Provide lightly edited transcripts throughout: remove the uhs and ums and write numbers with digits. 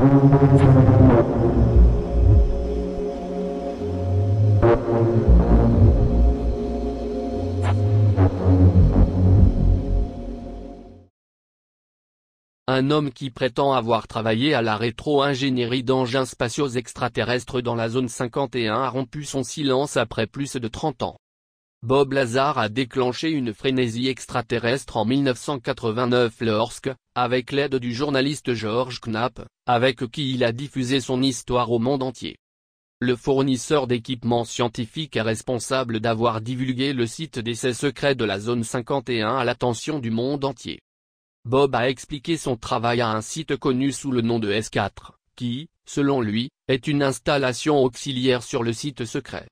Un homme qui prétend avoir travaillé à la rétro-ingénierie d'engins spatiaux extraterrestres dans la zone 51 a rompu son silence après plus de 30 ans. Bob Lazar a déclenché une frénésie extraterrestre en 1989 lorsque, avec l'aide du journaliste George Knapp, avec qui il a diffusé son histoire au monde entier. Le fournisseur d'équipements scientifiques est responsable d'avoir divulgué le site d'essai secret de la zone 51 à l'attention du monde entier. Bob a expliqué son travail à un site connu sous le nom de S4, qui, selon lui, est une installation auxiliaire sur le site secret.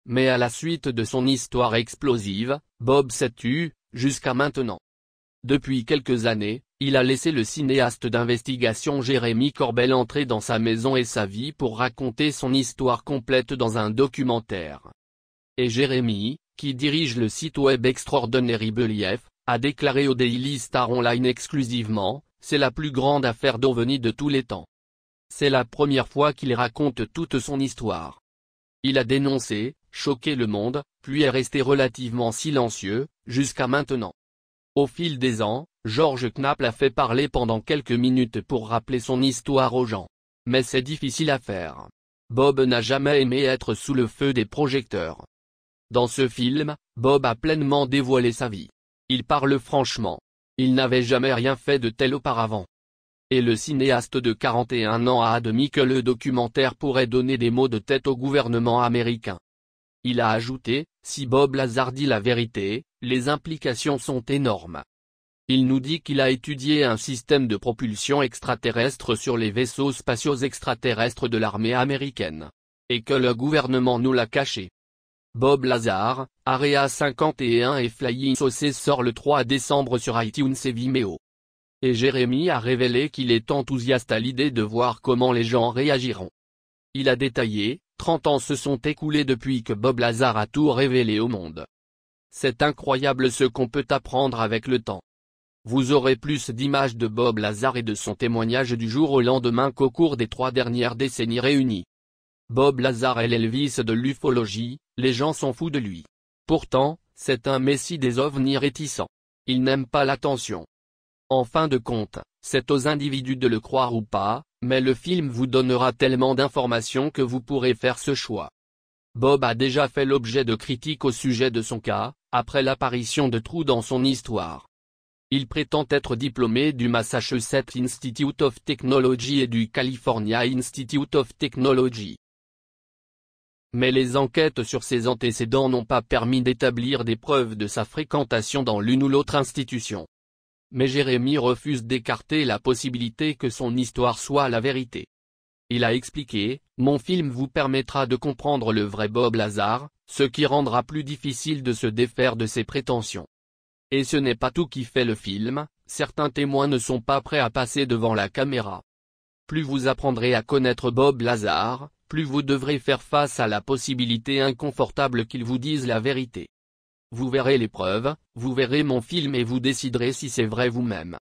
Mais à la suite de son histoire explosive, Bob s'est tu, jusqu'à maintenant. Depuis quelques années, il a laissé le cinéaste d'investigation Jeremy Corbell entrer dans sa maison et sa vie pour raconter son histoire complète dans un documentaire. Et Jeremy, qui dirige le site web Extraordinary Belief, a déclaré au Daily Star Online exclusivement, c'est la plus grande affaire d'OVNI de tous les temps. C'est la première fois qu'il raconte toute son histoire. Il a dénoncé, choqué le monde, puis est resté relativement silencieux, jusqu'à maintenant. Au fil des ans, George Knapp l'a fait parler pendant quelques minutes pour rappeler son histoire aux gens. Mais c'est difficile à faire. Bob n'a jamais aimé être sous le feu des projecteurs. Dans ce film, Bob a pleinement dévoilé sa vie. Il parle franchement. Il n'avait jamais rien fait de tel auparavant. Et le cinéaste de 41 ans a admis que le documentaire pourrait donner des maux de tête au gouvernement américain. Il a ajouté, si Bob Lazar dit la vérité, les implications sont énormes. Il nous dit qu'il a étudié un système de propulsion extraterrestre sur les vaisseaux spatiaux extraterrestres de l'armée américaine. Et que le gouvernement nous l'a caché. Bob Lazar, Area 51 et Flying Saucer sort le 3 décembre sur iTunes et Vimeo. Et Jeremy a révélé qu'il est enthousiaste à l'idée de voir comment les gens réagiront. Il a détaillé, 30 ans se sont écoulés depuis que Bob Lazar a tout révélé au monde. C'est incroyable ce qu'on peut apprendre avec le temps. Vous aurez plus d'images de Bob Lazar et de son témoignage du jour au lendemain qu'au cours des 3 dernières décennies réunies. Bob Lazar est l'Elvis de l'ufologie, les gens sont fous de lui. Pourtant, c'est un messie des ovnis réticents. Il n'aime pas l'attention. En fin de compte, c'est aux individus de le croire ou pas, mais le film vous donnera tellement d'informations que vous pourrez faire ce choix. Bob a déjà fait l'objet de critiques au sujet de son cas, après l'apparition de trous dans son histoire. Il prétend être diplômé du Massachusetts Institute of Technology et du California Institute of Technology. Mais les enquêtes sur ses antécédents n'ont pas permis d'établir des preuves de sa fréquentation dans l'une ou l'autre institution. Mais Jeremy refuse d'écarter la possibilité que son histoire soit la vérité. Il a expliqué, mon film vous permettra de comprendre le vrai Bob Lazar, ce qui rendra plus difficile de se défaire de ses prétentions. Et ce n'est pas tout qui fait le film, certains témoins ne sont pas prêts à passer devant la caméra. Plus vous apprendrez à connaître Bob Lazar, plus vous devrez faire face à la possibilité inconfortable qu'il vous dise la vérité. Vous verrez les preuves, vous verrez mon film et vous déciderez si c'est vrai vous-même.